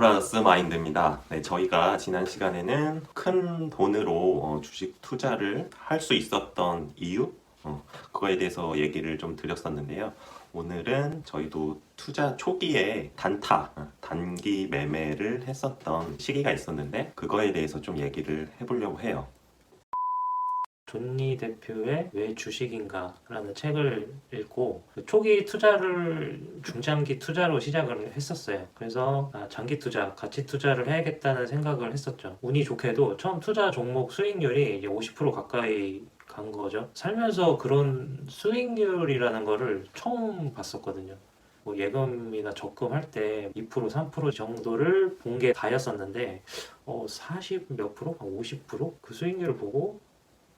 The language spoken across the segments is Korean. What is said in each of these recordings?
플러스 마인드입니다. 네, 저희가 지난 시간에는 큰 돈으로 주식 투자를 할 수 있었던 이유? 그거에 대해서 얘기를 좀 드렸었는데요. 오늘은 저희도 투자 초기에 단기 매매를 했었던 시기가 있었는데 그거에 대해서 좀 얘기를 해보려고 해요. 존니 대표의 왜 주식인가라는 책을 읽고 초기 투자를 중장기 투자로 시작을 했었어요. 그래서 장기 투자, 가치 투자를 해야겠다는 생각을 했었죠. 운이 좋게도 처음 투자 종목 수익률이 이제 50% 가까이 간 거죠. 살면서 그런 수익률이라는 거를 처음 봤었거든요. 뭐 예금이나 적금할 때 2%, 3% 정도를 본 게 다였었는데 40 몇 프로? 50%? 그 수익률을 보고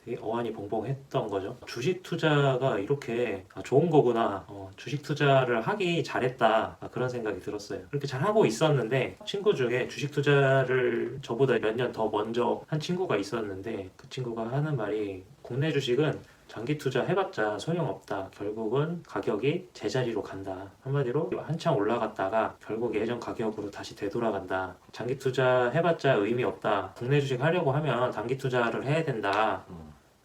되게 어안이 벙벙했던 거죠. 주식 투자가 이렇게 좋은 거구나. 주식 투자를 하기 잘했다. 그런 생각이 들었어요. 그렇게 잘 하고 있었는데 친구 중에 주식 투자를 저보다 몇 년 더 먼저 한 친구가 있었는데 그 친구가 하는 말이 국내 주식은 장기 투자 해봤자 소용없다. 결국은 가격이 제자리로 간다. 한마디로 한참 올라갔다가 결국 예전 가격으로 다시 되돌아간다. 장기 투자 해봤자 의미 없다. 국내 주식 하려고 하면 단기 투자를 해야 된다.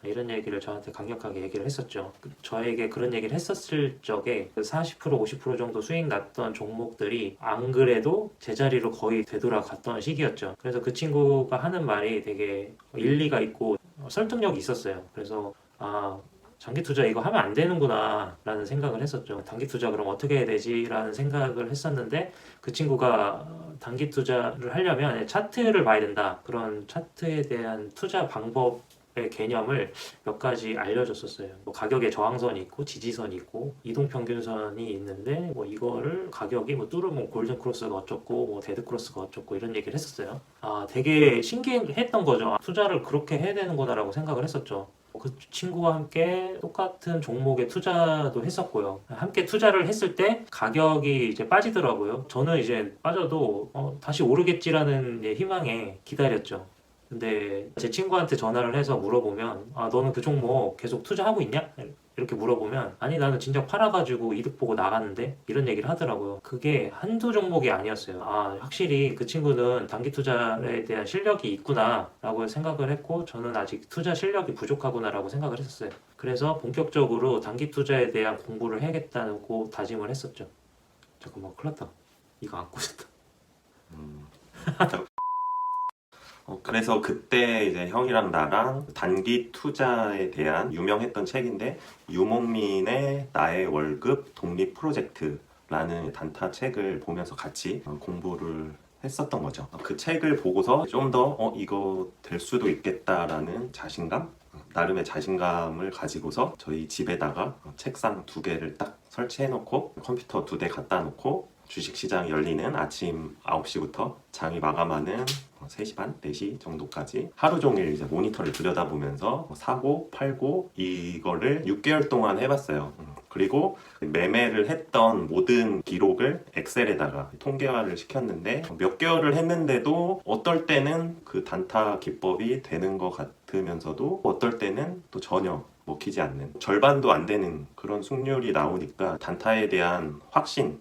이런 얘기를 저한테 강력하게 얘기를 했었죠. 저에게 그런 얘기를 했었을 적에 40% 50% 정도 수익 났던 종목들이 안 그래도 제자리로 거의 되돌아갔던 시기였죠. 그래서 그 친구가 하는 말이 되게 일리가 있고 설득력이 있었어요. 그래서 장기 투자 이거 하면 안 되는구나 라는 생각을 했었죠. 단기 투자 그럼 어떻게 해야 되지? 라는 생각을 했었는데 그 친구가 단기 투자를 하려면 차트를 봐야 된다. 그런 차트에 대한 투자 방법 개념을 몇 가지 알려줬었어요. 뭐 가격의 저항선이 있고 지지선이 있고 이동평균선이 있는데 뭐 이거를 가격이 뭐 뚫으면 골든 크로스가 어쩌고 뭐 데드 크로스가 어쩌고 이런 얘기를 했었어요. 되게 신기했던 거죠. 투자를 그렇게 해야 되는구나라고 생각을 했었죠. 그 친구와 함께 똑같은 종목에 투자도 했었고요. 함께 투자를 했을 때 가격이 이제 빠지더라고요. 저는 이제 빠져도 다시 오르겠지라는 희망에 기다렸죠. 근데 제 친구한테 전화를 해서 물어보면 너는 그 종목 계속 투자하고 있냐? 이렇게 물어보면 아니 나는 진작 팔아가지고 이득 보고 나갔는데 이런 얘기를 하더라고요. 그게 한두 종목이 아니었어요. 확실히 그 친구는 단기 투자에 대한 실력이 있구나 라고 생각을 했고 저는 아직 투자 실력이 부족하구나 라고 생각을 했었어요. 그래서 본격적으로 단기 투자에 대한 공부를 해야겠다는 다짐을 했었죠. 잠깐만 큰일 났다. 이거 안고 싶다. 그래서 그때 이제 형이랑 나랑 단기 투자에 대한 유명했던 책인데 유목민의 나의 월급 독립 프로젝트라는 단타 책을 보면서 같이 공부를 했었던 거죠. 그 책을 보고서 좀 더 이거 될 수도 있겠다라는 자신감? 나름의 자신감을 가지고서 저희 집에다가 책상 2개를 딱 설치해 놓고 컴퓨터 2대 갖다 놓고 주식시장이 열리는 아침 9시부터 장이 마감하는 3시 반, 4시 정도까지 하루 종일 이제 모니터를 들여다보면서 사고, 팔고 이거를 6개월 동안 해봤어요. 그리고 매매를 했던 모든 기록을 엑셀에다가 통계화를 시켰는데 몇 개월을 했는데도 어떨 때는 그 단타 기법이 되는 것 같으면서도 어떨 때는 또 전혀 먹히지 않는 절반도 안 되는 그런 승률이 나오니까 단타에 대한 확신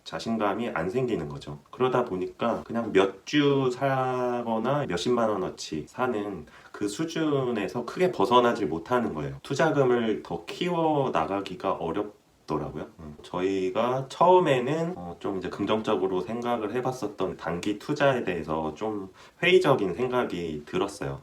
자신감이 안 생기는 거죠. 그러다 보니까 그냥 몇 주 사거나 몇십만 원어치 사는 그 수준에서 크게 벗어나질 못하는 거예요. 투자금을 더 키워 나가기가 어렵더라고요. 저희가 처음에는 좀 이제 긍정적으로 생각을 해봤었던 단기 투자에 대해서 좀 회의적인 생각이 들었어요.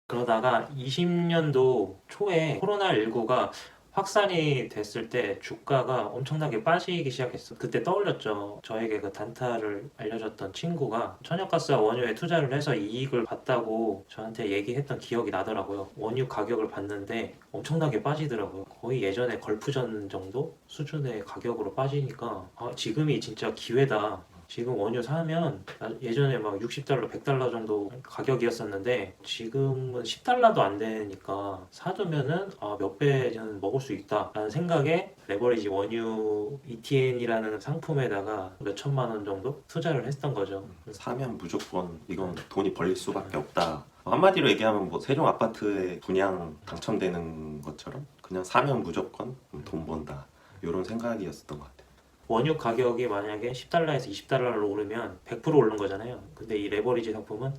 그러다가 20년도 초에 코로나19가 확산이 됐을 때 주가가 엄청나게 빠지기 시작했어. 그때 떠올렸죠. 저에게 그 단타를 알려줬던 친구가 천연가스와 원유에 투자를 해서 이익을 봤다고 저한테 얘기했던 기억이 나더라고요. 원유 가격을 봤는데 엄청나게 빠지더라고요. 거의 예전에 걸프전 정도 수준의 가격으로 빠지니까 지금이 진짜 기회다. 지금 원유 사면 예전에 막 $60, $100 정도 가격이었었는데 지금은 $10도 안 되니까 사두면은 몇 배는 먹을 수 있다라는 생각에 레버리지 원유 ETN이라는 상품에다가 몇 천만 원 정도 투자를 했던 거죠. 사면 무조건 이건 돈이 벌릴 수밖에 없다. 한마디로 얘기하면 뭐 세종 아파트에 분양 당첨되는 것처럼 그냥 사면 무조건 돈 번다. 이런 생각이었던 것 같아요. 원유 가격이 만약에 10달러에서 20달러로 오르면 100% 오르는 거잖아요. 근데 이 레버리지 상품은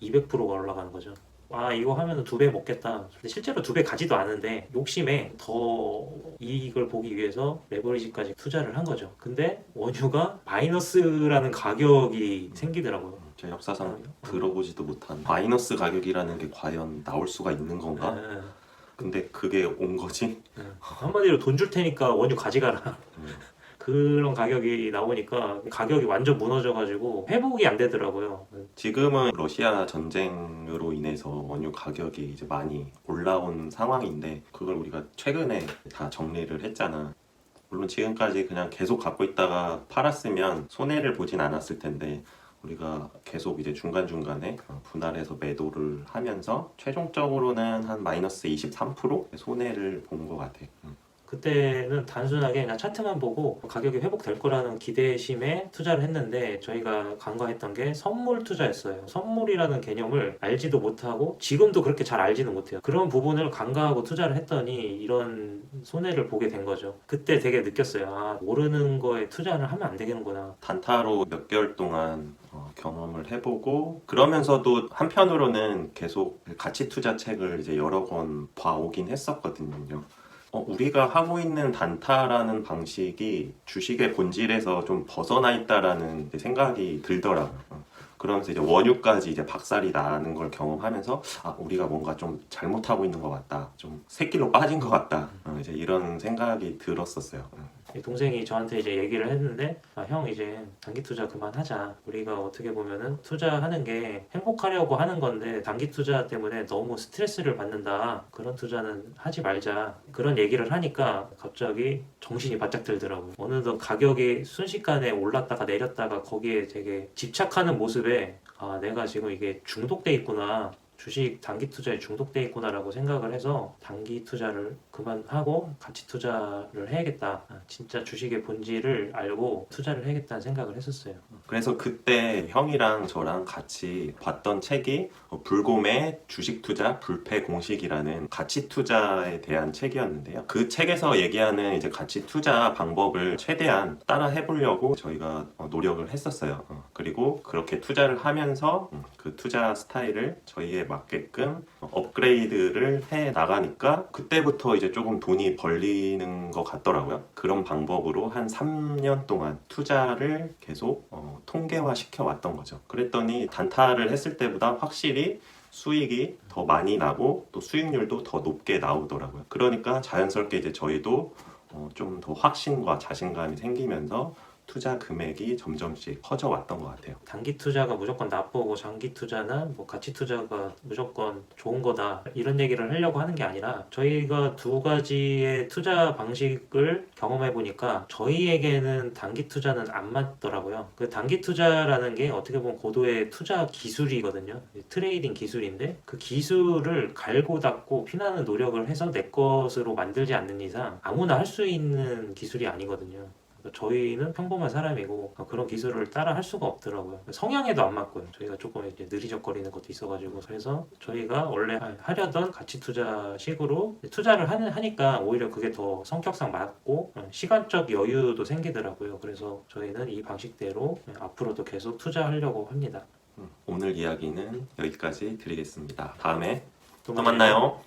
200%가 올라가는 거죠. 아 이거 하면 2배 먹겠다. 근데 실제로 2배 가지도 않은데 욕심에 더 이익을 보기 위해서 레버리지까지 투자를 한 거죠. 근데 원유가 마이너스라는 가격이 생기더라고요. 제 역사상 들어보지도 못한 마이너스 가격이라는 게 과연 나올 수가 있는 건가? 예, 근데 그게 온 거지? 예. 한마디로 돈 줄 테니까 원유 가져가라. 그런 가격이 나오니까 가격이 완전 무너져가지고 회복이 안 되더라고요. 지금은 러시아 전쟁으로 인해서 원유 가격이 이제 많이 올라온 상황인데 그걸 우리가 최근에 다 정리를 했잖아. 물론 지금까지 그냥 계속 갖고 있다가 팔았으면 손해를 보진 않았을 텐데 우리가 계속 이제 중간중간에 분할해서 매도를 하면서 최종적으로는 한 마이너스 23% 손해를 본 것 같아. 그때는 단순하게 그냥 차트만 보고 가격이 회복될 거라는 기대심에 투자를 했는데 저희가 간과했던 게 선물 투자였어요. 선물이라는 개념을 알지도 못하고 지금도 그렇게 잘 알지는 못해요. 그런 부분을 간과하고 투자를 했더니 이런 손해를 보게 된 거죠. 그때 되게 느꼈어요. 아, 모르는 거에 투자를 하면 안 되겠구나. 단타로 몇 개월 동안 경험을 해보고 그러면서도 한편으로는 계속 가치 투자 책을 이제 여러 권 봐오긴 했었거든요. 우리가 하고 있는 단타라는 방식이 주식의 본질에서 좀 벗어나 있다라는 이제 생각이 들더라고요. 그러면서 이제 원유까지 이제 박살이 나는 걸 경험하면서 우리가 뭔가 좀 잘못하고 있는 것 같다, 좀 새길로 빠진 것 같다, 이제 이런 생각이 들었었어요. 동생이 저한테 이제 얘기를 했는데 형 이제 단기 투자 그만하자. 우리가 어떻게 보면은 투자하는 게 행복하려고 하는 건데 단기 투자 때문에 너무 스트레스를 받는다. 그런 투자는 하지 말자. 그런 얘기를 하니까 갑자기 정신이 바짝 들더라고요. 어느덧 가격이 순식간에 올랐다가 내렸다가 거기에 되게 집착하는 모습에 내가 지금 이게 중독돼 있구나. 주식 단기 투자에 중독돼 있구나라고 생각을 해서 단기 투자를 그만하고 가치 투자를 해야겠다. 진짜 주식의 본질을 알고 투자를 해야겠다는 생각을 했었어요. 그래서 그때 형이랑 저랑 같이 봤던 책이 불곰의 주식 투자 불패 공식이라는 가치 투자에 대한 책이었는데요. 그 책에서 얘기하는 이제 가치 투자 방법을 최대한 따라 해보려고 저희가 노력을 했었어요. 그리고 그렇게 투자를 하면서 그 투자 스타일을 저희에 맞게끔 업그레이드를 해 나가니까 그때부터 이제 조금 돈이 벌리는 것 같더라고요. 그런 방법으로 한 3년 동안 투자를 계속 통계화 시켜왔던 거죠. 그랬더니 단타를 했을 때보다 확실히 수익이 더 많이 나고 또 수익률도 더 높게 나오더라고요. 그러니까 자연스럽게 이제 저희도 좀 더 확신과 자신감이 생기면서 투자 금액이 점점씩 커져왔던 것 같아요. 단기 투자가 무조건 나쁘고 장기 투자는 뭐 가치 투자가 무조건 좋은 거다 이런 얘기를 하려고 하는 게 아니라 저희가 두 가지의 투자 방식을 경험해 보니까 저희에게는 단기 투자는 안 맞더라고요. 그 단기 투자라는 게 어떻게 보면 고도의 투자 기술이거든요. 트레이딩 기술인데 그 기술을 갈고 닦고 피나는 노력을 해서 내 것으로 만들지 않는 이상 아무나 할 수 있는 기술이 아니거든요. 저희는 평범한 사람이고 그런 기술을 따라 할 수가 없더라고요. 성향에도 안 맞고요. 저희가 조금 이제 느리적거리는 것도 있어가지고 그래서 저희가 원래 하려던 가치 투자식으로 투자를 하니까 오히려 그게 더 성격상 맞고 시간적 여유도 생기더라고요. 그래서 저희는 이 방식대로 앞으로도 계속 투자하려고 합니다. 오늘 이야기는 여기까지 드리겠습니다. 다음에 또 만나요. 만나요.